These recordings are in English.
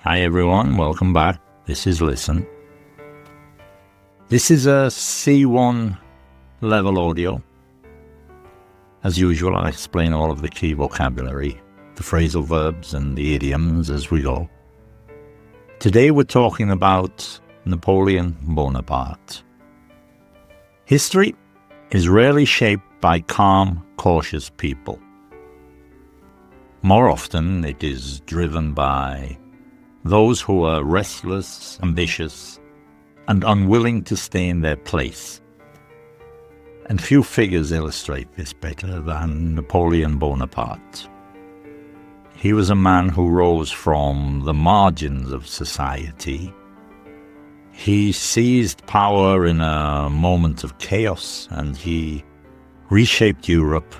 Hi everyone, welcome back. This is Listen. This is a C1 level audio. As usual, I explain all of the key vocabulary, the phrasal verbs and the idioms as we go. Today we're talking about Napoleon Bonaparte. History is rarely shaped by calm, cautious people. More often, it is driven by those who are restless, ambitious, and unwilling to stay in their place. And few figures illustrate this better than Napoleon Bonaparte. He was a man who rose from the margins of society. He seized power in a moment of chaos, and he reshaped Europe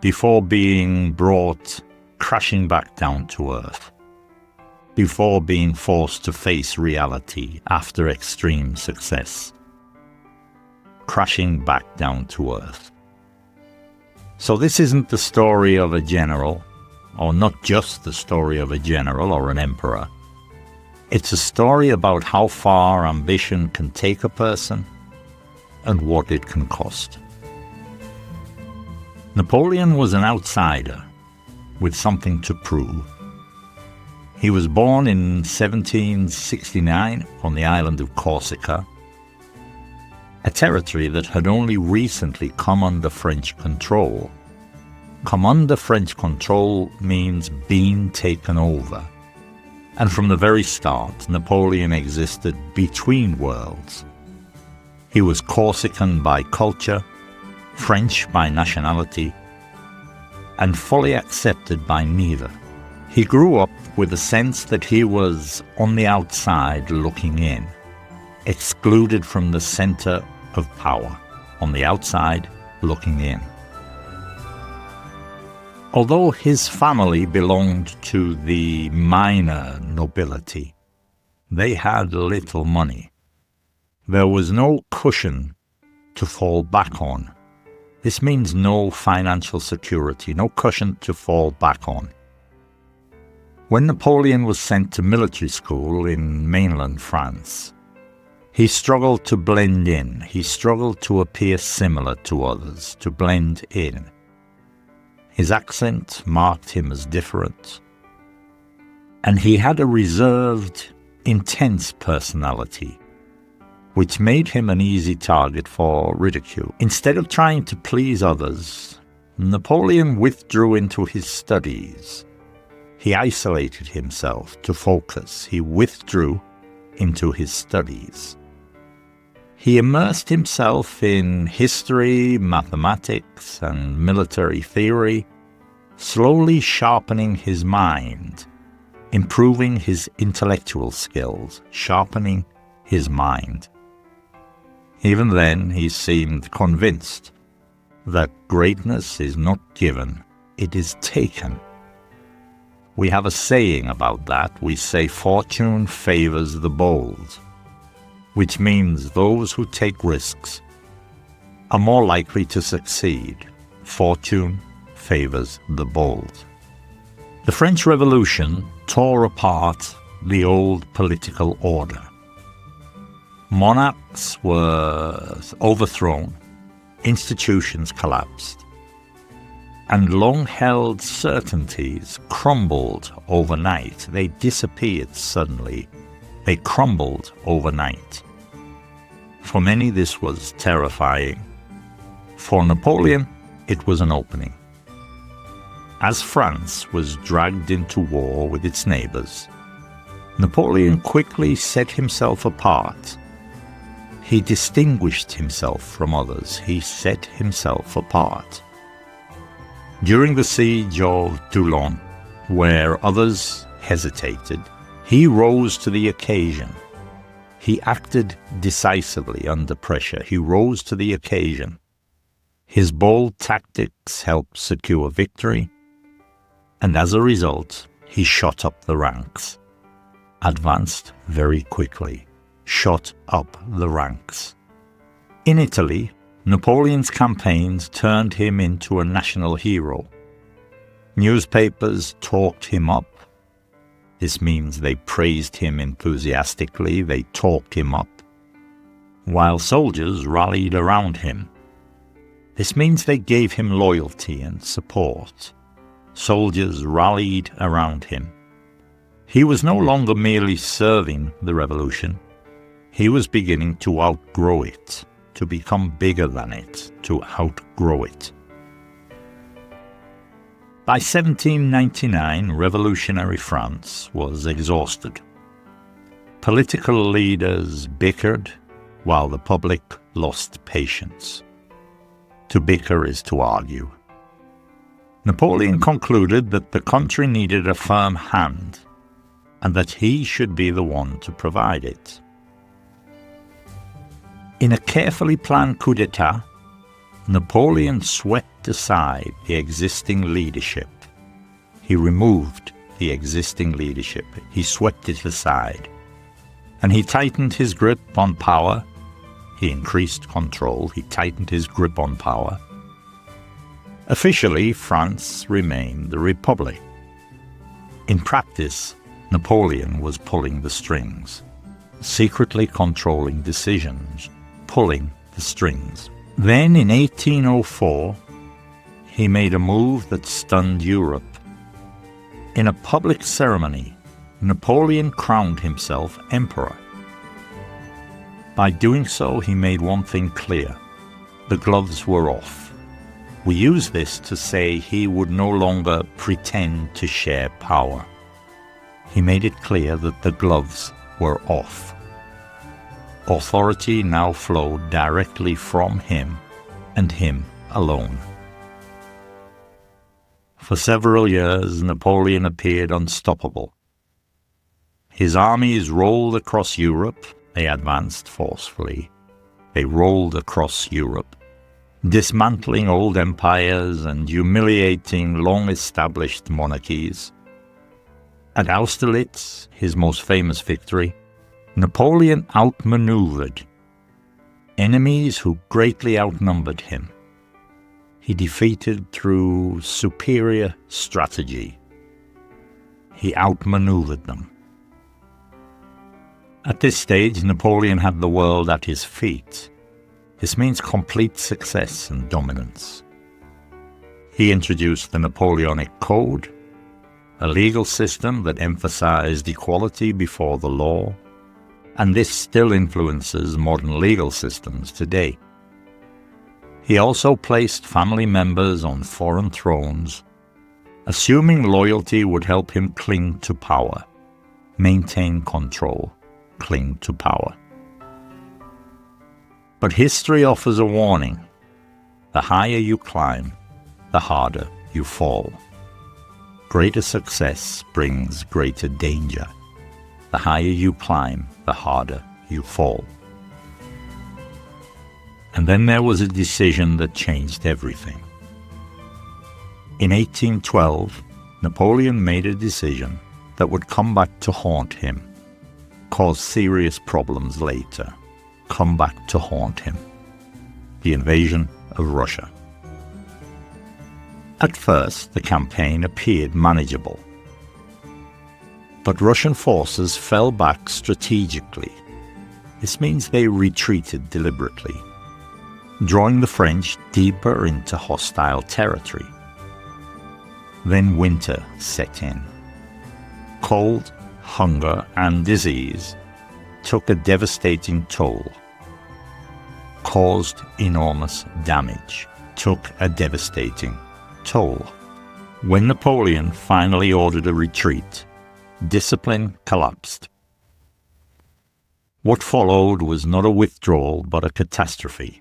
before being brought crashing back down to earth, before being forced to face reality after extreme success, crashing back down to earth. So this isn't the story of a general, or not just the story of a general or an emperor. It's a story about how far ambition can take a person and what it can cost. Napoleon was an outsider with something to prove. He was born in 1769 on the island of Corsica, a territory that had only recently come under French control. Come under French control means being taken over. And from the very start, Napoleon existed between worlds. He was Corsican by culture, French by nationality, and fully accepted by neither. He grew up with a sense that he was on the outside looking in, excluded from the center of power, on the outside looking in. Although his family belonged to the minor nobility, they had little money. There was no cushion to fall back on. This means no financial security, no cushion to fall back on. When Napoleon was sent to military school in mainland France, he struggled to blend in. He struggled to appear similar to others, to blend in. His accent marked him as different, and he had a reserved, intense personality, which made him an easy target for ridicule. Instead of trying to please others, Napoleon withdrew into his studies. He isolated himself to focus. He withdrew into his studies. He immersed himself in history, mathematics, and military theory, slowly sharpening his mind, improving his intellectual skills, sharpening his mind. Even then, he seemed convinced that greatness is not given, it is taken. We have a saying about that. We say fortune favors the bold, which means those who take risks are more likely to succeed. Fortune favors the bold. The French Revolution tore apart the old political order. Monarchs were overthrown, institutions collapsed, and long-held certainties crumbled overnight. They disappeared suddenly. They crumbled overnight. For many, this was terrifying. For Napoleon, it was an opening. As France was dragged into war with its neighbors, Napoleon quickly set himself apart. He distinguished himself from others. He set himself apart. During the siege of Toulon, where others hesitated, he rose to the occasion. He acted decisively under pressure. He rose to the occasion. His bold tactics helped secure victory, and as a result, he shot up the ranks, advanced very quickly, shot up the ranks. In Italy, Napoleon's campaigns turned him into a national hero. Newspapers talked him up. This means they praised him enthusiastically, they talked him up, while soldiers rallied around him. This means they gave him loyalty and support. Soldiers rallied around him. He was no longer merely serving the revolution. He was beginning to outgrow it, to become bigger than it, to outgrow it. By 1799, revolutionary France was exhausted. Political leaders bickered, while the public lost patience. To bicker is to argue. Napoleon concluded that the country needed a firm hand, and that he should be the one to provide it. In a carefully planned coup d'etat, Napoleon swept aside the existing leadership. He removed the existing leadership. He swept it aside. And he tightened his grip on power. He increased control. He tightened his grip on power. Officially, France remained the Republic. In practice, Napoleon was pulling the strings, secretly controlling decisions, pulling the strings. Then in 1804, he made a move that stunned Europe. In a public ceremony, Napoleon crowned himself emperor. By doing so, he made one thing clear: the gloves were off. We use this to say he would no longer pretend to share power. He made it clear that the gloves were off. Authority now flowed directly from him and him alone. For several years, Napoleon appeared unstoppable. His armies rolled across Europe. They advanced forcefully. They rolled across Europe, dismantling old empires and humiliating long-established monarchies. At Austerlitz, his most famous victory, Napoleon outmaneuvered enemies who greatly outnumbered him. He defeated through superior strategy. He outmaneuvered them. At this stage, Napoleon had the world at his feet. This means complete success and dominance. He introduced the Napoleonic Code, a legal system that emphasized equality before the law, and this still influences modern legal systems today. He also placed family members on foreign thrones, assuming loyalty would help him cling to power, maintain control, cling to power. But history offers a warning. The higher you climb, the harder you fall. Greater success brings greater danger. The higher you climb, the harder you fall. And then there was a decision that changed everything. In 1812, Napoleon made a decision that would come back to haunt him, cause serious problems later, come back to haunt him: the invasion of Russia. At first, the campaign appeared manageable. But Russian forces fell back strategically. This means they retreated deliberately, drawing the French deeper into hostile territory. Then winter set in. Cold, hunger, and disease took a devastating toll, caused enormous damage, took a devastating toll. When Napoleon finally ordered a retreat, discipline collapsed. What followed was not a withdrawal but a catastrophe.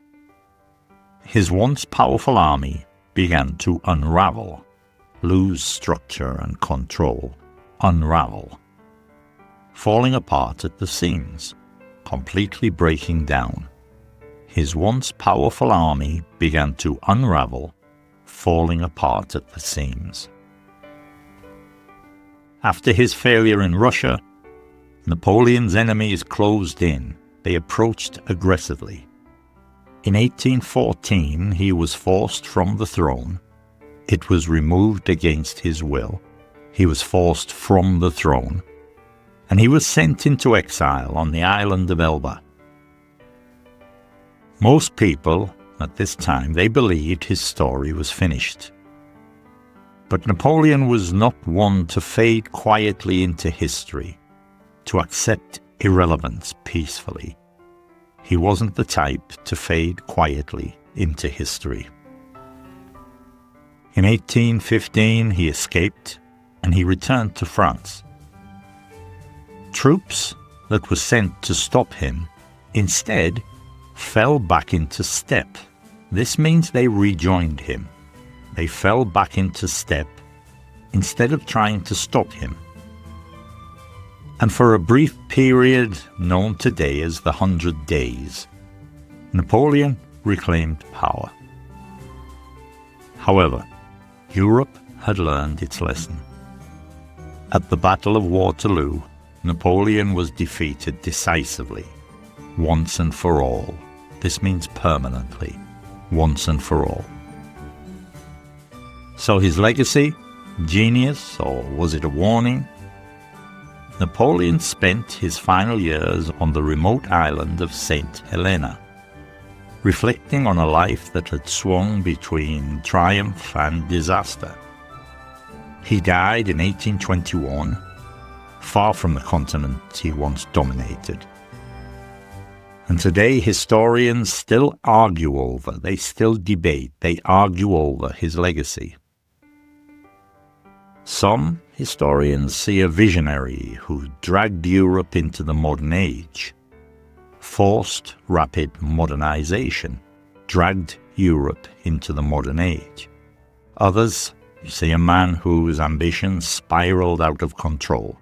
His once powerful army began to unravel, lose structure and control, unravel, falling apart at the seams, completely breaking down. His once powerful army began to unravel, falling apart at the seams. After his failure in Russia, Napoleon's enemies closed in. They approached aggressively. In 1814, he was forced from the throne. It was removed against his will. He was forced from the throne and he was sent into exile on the island of Elba. Most people at this time, they believed his story was finished. But Napoleon was not one to fade quietly into history, to accept irrelevance peacefully. He wasn't the type to fade quietly into history. In 1815, he escaped and he returned to France. Troops that were sent to stop him instead fell back into step. This means they rejoined him. They fell back into step instead of trying to stop him. And for a brief period known today as the 100 Days, Napoleon reclaimed power. However, Europe had learned its lesson. At the Battle of Waterloo, Napoleon was defeated decisively, once and for all. This means permanently, once and for all. So his legacy, genius, or was it a warning? Napoleon spent his final years on the remote island of St. Helena, reflecting on a life that had swung between triumph and disaster. He died in 1821, far from the continent he once dominated. And today historians still argue over, they still debate, they argue over his legacy. Some historians see a visionary who dragged Europe into the modern age. Forced rapid modernization dragged Europe into the modern age. Others see a man whose ambitions spiraled out of control,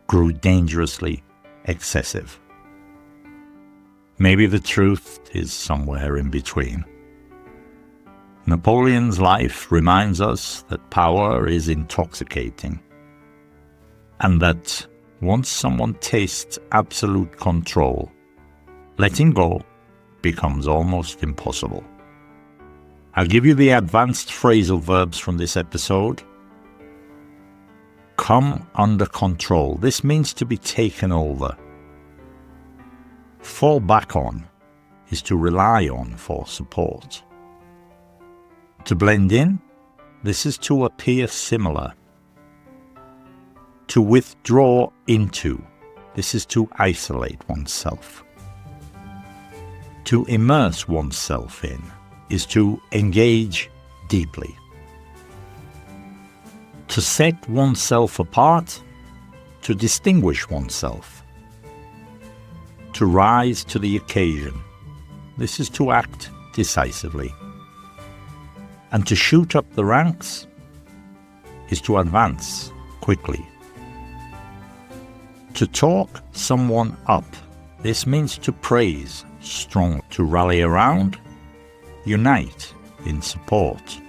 grew dangerously excessive. Maybe the truth is somewhere in between. Napoleon's life reminds us that power is intoxicating, and that once someone tastes absolute control, letting go becomes almost impossible. I'll give you the advanced phrasal verbs from this episode. Come under control. This means to be taken over. Fall back on is to rely on for support. To blend in, this is to appear similar. To withdraw into, this is to isolate oneself. To immerse oneself in is to engage deeply. To set oneself apart, to distinguish oneself. To rise to the occasion, this is to act decisively. And to shoot up the ranks is to advance quickly. To talk someone up, this means to praise strongly, to rally around, unite in support.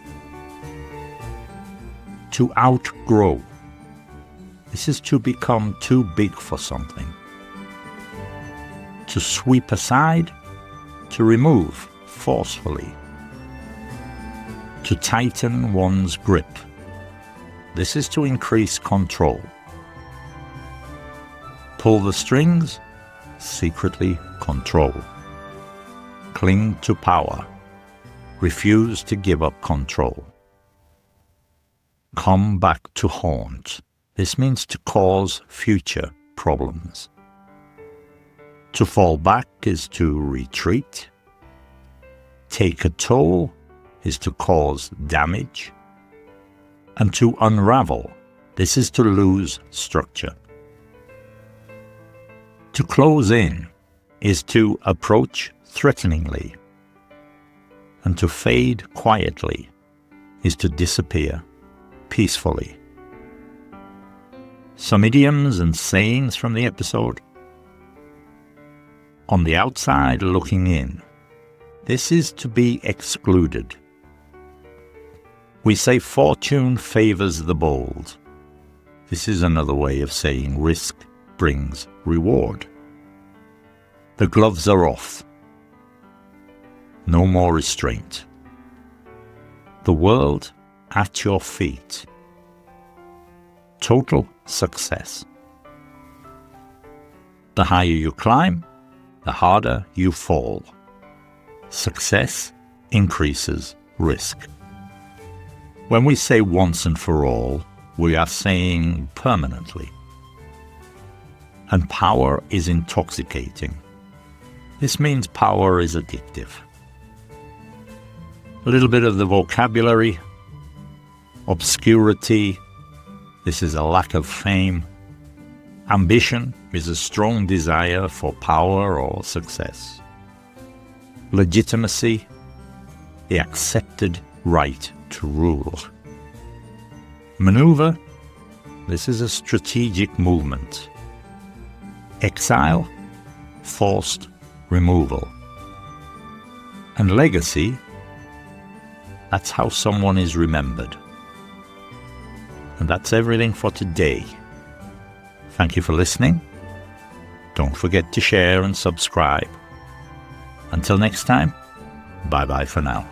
To outgrow, this is to become too big for something. To sweep aside, to remove forcefully. To tighten one's grip, this is to increase control. Pull the strings, secretly control. Cling to power, refuse to give up control. Come back to haunt, this means to cause future problems. To fall back is to retreat. Take a toll is to cause damage. And to unravel, this is to lose structure. To close in is to approach threateningly. And to fade quietly is to disappear peacefully. Some idioms and sayings from the episode. On the outside looking in, this is to be excluded. We say fortune favors the bold. This is another way of saying risk brings reward. The gloves are off. No more restraint. The world at your feet. Total success. The higher you climb, the harder you fall. Success increases risk. When we say once and for all, we are saying permanently. And power is intoxicating. This means power is addictive. A little bit of the vocabulary. Obscurity. This is a lack of fame. Ambition is a strong desire for power or success. Legitimacy, the accepted right to rule. Maneuver, this is a strategic movement. Exile, forced removal. And legacy, that's how someone is remembered. And that's everything for today. Thank you for listening. Don't forget to share and subscribe. Until next time, bye-bye for now.